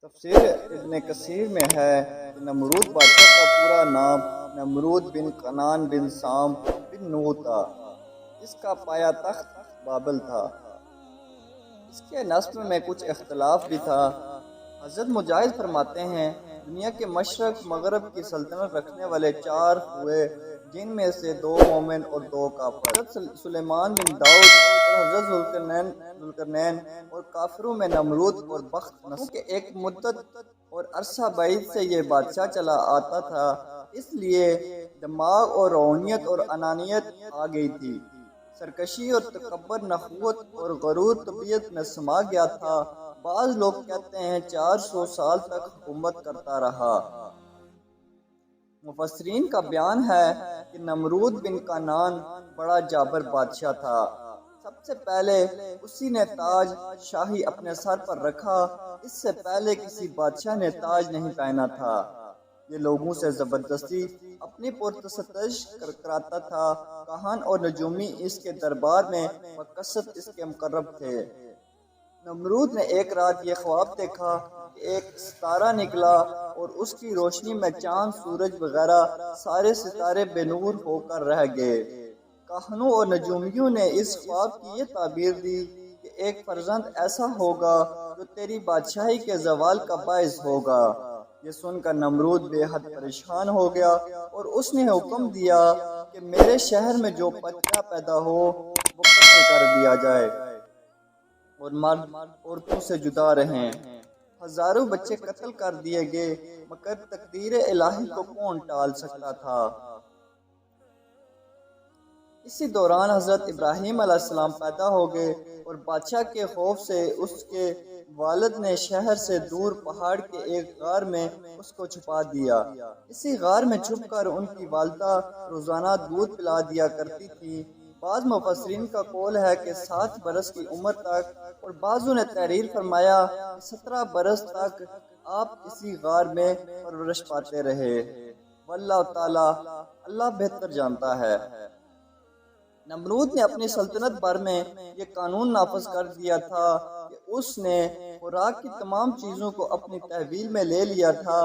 تفسیر ابن کثیر میں ہے کہ نمرود بادشاہ کا پورا نام نمرود بن کنان بن سام بن نوح تھا۔ اس کا پایا تخت بابل تھا۔ اس کے نسب میں کچھ اختلاف بھی تھا۔ حضرت مجاہد فرماتے ہیں دنیا کے مشرق مغرب کی سلطنت رکھنے والے 4 ہوئے، جن میں سے 2 مومن اور 2 کافر۔ حضرت سلیمان بن داؤد اور حضرت ذوالقرنین اور کافروں میں نمرود اور بخت نصر کے ایک مدت اور عرصہ بعید سے یہ بادشاہ چلا آتا تھا، اس لیے دماغ اور روحانیت اور انانیت آ گئی تھی۔ سرکشی اور تکبر نخوت اور غرور طبیعت میں سما گیا تھا۔ بعض لوگ کہتے ہیں 400 سال تک حکومت کرتا رہا۔ مفسرین کا بیان ہے کہ نمرود بن کنان بڑا جابر بادشاہ تھا۔ سب سے پہلے اسی نے تاج شاہی اپنے سر پر رکھا، اس سے پہلے کسی بادشاہ نے تاج نہیں پہنا تھا۔ یہ لوگوں سے زبردستی اپنی پرستش کراتا تھا۔ کہان اور نجومی اس کے دربار میں بکثرت اس کے مقرب تھے۔ نمرود نے ایک رات یہ خواب دیکھا کہ ایک ستارہ نکلا اور اس کی روشنی میں چاند، سورج وغیرہ سارے ستارے بے نور ہو کر رہ گئے۔ کاہنوں اور نجومیوں نے اس خواب کی یہ تعبیر دی کہ ایک فرزند ایسا ہوگا جو تیری بادشاہی کے زوال کا باعث ہوگا۔ یہ سن کر نمرود بے حد پریشان ہو گیا اور اس نے حکم دیا کہ میرے شہر میں جو بچہ پیدا ہو وہ قتل کر دیا جائے اور مرد عورتوں سے جدا رہیں۔ ہزاروں بچے قتل کر دیے گئے، مگر تقدیر الہی کو کون ٹال سکتا تھا۔ اسی دوران حضرت ابراہیم علیہ السلام پیدا ہو گئے اور بادشاہ کے خوف سے اس کے والد نے شہر سے دور پہاڑ کے ایک غار میں اس کو چھپا دیا۔ اسی غار میں چھپ کر ان کی والدہ روزانہ دودھ پلا دیا کرتی تھی۔ بعض مفسرین کا قول ہے کہ 7 برس کی عمر تک، اور بعضوں نے تحریر فرمایا کہ 17 برس تک آپ اسی غار میں پرورش پاتے رہے۔ واللہ تعالی اللہ بہتر جانتا ہے۔ نمرود نے اپنی سلطنت بھر میں یہ قانون نافذ کر دیا تھا کہ اس نے خوراک کی تمام چیزوں کو اپنی تحویل میں لے لیا تھا۔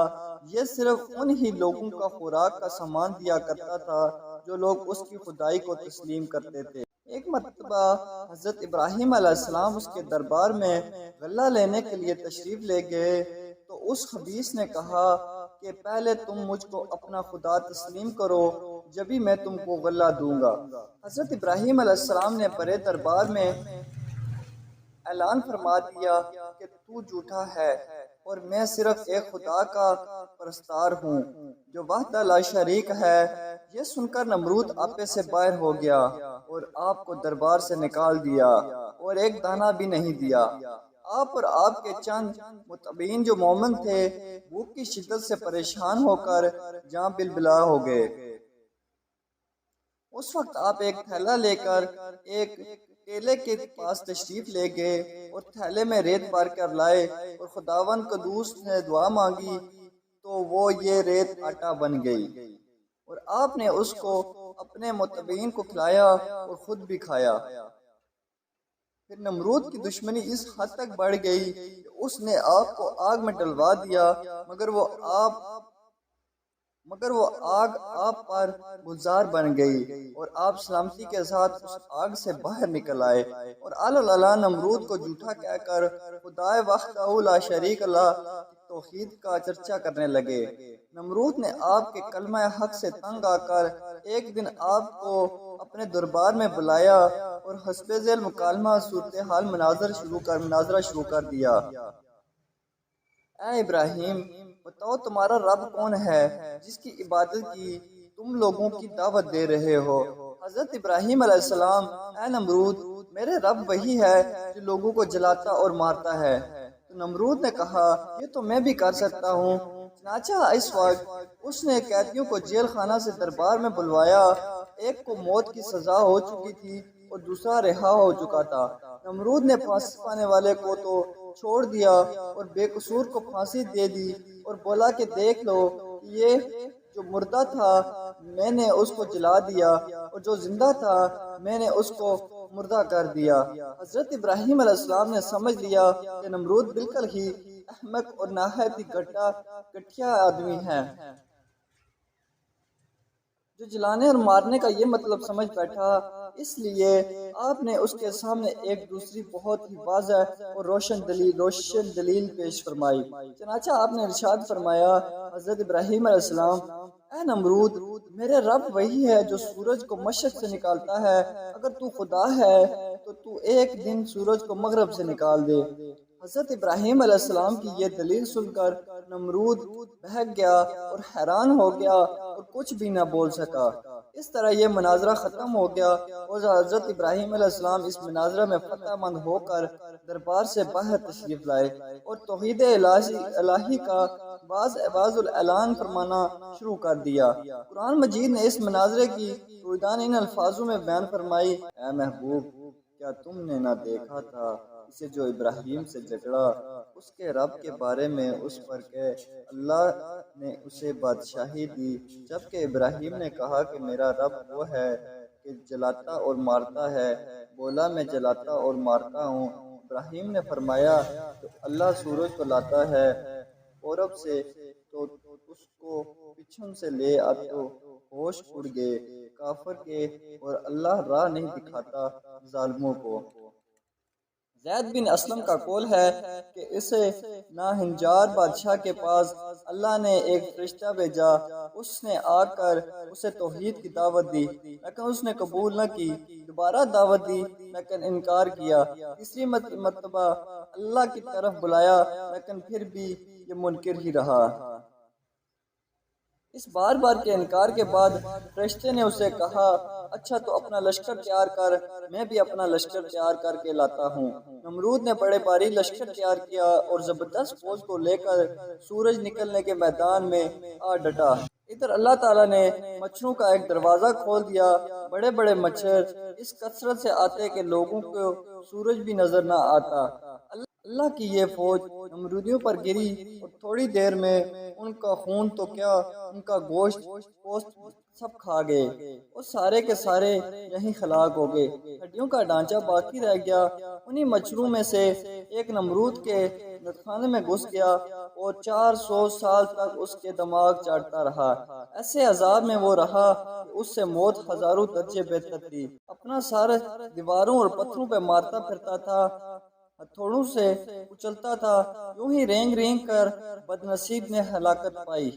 یہ صرف انہی لوگوں کا خوراک کا سامان دیا کرتا تھا جو لوگ اس کی خدائی کو تسلیم کرتے تھے۔ ایک مرتبہ حضرت ابراہیم علیہ السلام اس کے دربار میں غلہ لینے کے لیے تشریف لے گئے تو اس خبیث نے کہا کہ پہلے تم مجھ کو اپنا خدا تسلیم کرو، جبھی میں تم کو غلہ دوں گا۔ حضرت ابراہیم علیہ السلام نے بڑے دربار میں اعلان فرما دیا کہ تو جھوٹا ہے اور میں صرف ایک خدا کا پرستار ہوں جو وحدہ لا شریک ہے۔ یہ سن کر نمرود آپے سے باہر ہو گیا اور آپ کو دربار سے نکال دیا اور ایک دانہ بھی نہیں دیا۔ آپ اور آپ کے چند متبعین جو مومن تھے بھوک کی شدت سے پریشان ہو کر جاں بلبلا ہو گئے۔ اس وقت آپ ایک تھیلا لے کر ایک ٹیلے کے پاس تشریف لے گئے اور تھیلے میں ریت بھر کر لائے اور خداوند قدوس نے دعا مانگی تو وہ یہ ریت آٹا بن گئی، اور آپ نے اس کو اپنے متبعین کو کھلایا اور خود بھی کھایا۔ پھر نمرود کی دشمنی اس حد تک بڑھ گئی کہ اس نے آپ کو آگ میں ڈلوا دیا، مگر وہ آگ آپ پر گلزار بن گئی اور آپ سلامتی کے ساتھ اس آگ سے باہر نکل آئے اور اللہ نمرود کو جھوٹا کہہ کر خدائے وحدہ لا شریک اللہ کی توحید کا چرچا کرنے لگے۔ نمرود نے آپ کے کلمہ حق سے تنگ آ کر ایک دن آپ کو اپنے دربار میں بلایا اور حسب ذیل مکالمہ صورتحال مناظرہ شروع کر دیا۔ اے ابراہیم، بتاؤ تمہارا رب کون ہے جس کی عبادت کی تم لوگوں کی دعوت دے رہے ہو؟ حضرت ابراہیم علیہ السلام: اے نمرود، میرے رب وہی ہے جو لوگوں کو جلاتا اور مارتا ہے۔ تو نمرود نے کہا یہ تو میں بھی کر سکتا ہوں۔ چنانچہ اس وقت اس نے قیدیوں کو جیل خانہ سے دربار میں بلوایا۔ ایک کو موت کی سزا ہو چکی تھی اور دوسرا رہا ہو چکا تھا۔ نمرود نے پھانسی پانے والے کو تو چھوڑ دیا اور بے قصور کو پھانسی دے دی اور بولا کہ دیکھ لو یہ جو مردہ تھا میں نے اس کو جلا دیا اور جو زندہ تھا میں نے اس کو مردہ کر دیا۔ حضرت ابراہیم علیہ السلام نے سمجھ لیا کہ نمرود بالکل ہی احمق اور نہایت ہی گٹھیا آدمی ہے جو جلانے اور مارنے کا یہ مطلب سمجھ بیٹھا۔ اس لیے آپ نے اس کے سامنے ایک دوسری بہت ہی واضح اور روشن دلیل پیش فرمائی۔ چنانچہ آپ نے ارشاد فرمایا، حضرت ابراہیم علیہ السلام: اے نمرود، میرے رب وہی ہے جو سورج کو مشرق سے نکالتا ہے، اگر تو خدا ہے تو ایک دن سورج کو مغرب سے نکال دے۔ حضرت ابراہیم علیہ السلام کی یہ دلیل سن کر نمرود بہک گیا اور حیران ہو گیا اور کچھ بھی نہ بول سکا۔ اس طرح یہ مناظرہ ختم ہو گیا اور حضرت ابراہیم علیہ السلام اس مناظرہ میں فتح مند ہو کر دربار سے باہر تشریف لائے اور توحید الہی کا بعض الاعلان فرمانا شروع کر دیا۔ قرآن مجید نے اس مناظرے کی رویداد ان الفاظوں میں بیان فرمائی: اے محبوب، کیا تم نے نہ دیکھا تھا اسے جو ابراہیم سے جھگڑا اس کے رب کے بارے میں اس پر کہ اللہ نے اسے بادشاہی دی، جبکہ ابراہیم نے کہا کہ میرا رب وہ ہے کہ جلاتا اور مارتا ہے، بولا میں جلاتا اور مارتا ہوں۔ ابراہیم نے فرمایا تو اللہ سورج کو لاتا ہے پورب سے تو اس کو پچھن سے لے آ تو ہوش اڑ گئے کافر کے، اور اللہ راہ نہیں دکھاتا ظالموں کو۔ زید بن اسلم کا قول ہے کہ اسے ناہنجار بادشاہ کے پاس اللہ نے ایک فرشتہ بھیجا، اس نے آ کر اسے توحید کی دعوت دی لیکن اس نے قبول نہ کی، دوبارہ دعوت دی لیکن انکار کیا، تیسری مرتبہ اللہ کی طرف بلایا لیکن پھر بھی یہ منکر ہی رہا۔ اس بار کے انکار کے بعد فرشتے نے اسے کہا، اچھا تو اپنا لشکر تیار کر، میں بھی اپنا لشکر تیار کر کے لاتا ہوں۔ نمرود نے بڑے بھاری لشکر تیار کیا اور زبردست فوج کو لے کر سورج نکلنے کے میدان میں آ ڈٹا۔ ادھر اللہ تعالیٰ نے مچھروں کا ایک دروازہ کھول دیا، بڑے بڑے مچھر اس کثرت سے آتے کہ لوگوں کو سورج بھی نظر نہ آتا۔ اللہ کی یہ فوج نمرودیوں پر گری اور تھوڑی دیر میں ان کا خون تو کیا ان کا گوشت پوست سب کھا گئے اور سارے کے سارے یہیں ہلاک ہو گئے، ہڈیوں کا ڈھانچہ باقی رہ گیا۔ انہی مچھروں میں سے ایک نمرود کے نطخانے میں گھس گیا اور 400 سال تک اس کے دماغ چاٹتا رہا۔ ایسے عذاب میں وہ رہا کہ اس سے موت ہزاروں درجے بہتر تھی۔ اپنا سر دیواروں اور پتھروں پہ مارتا پھرتا تھا، ہتھوڑوں سے کچلتا تھا، یوں ہی رینگ رینگ کر بد نصیب نے ہلاکت پائی۔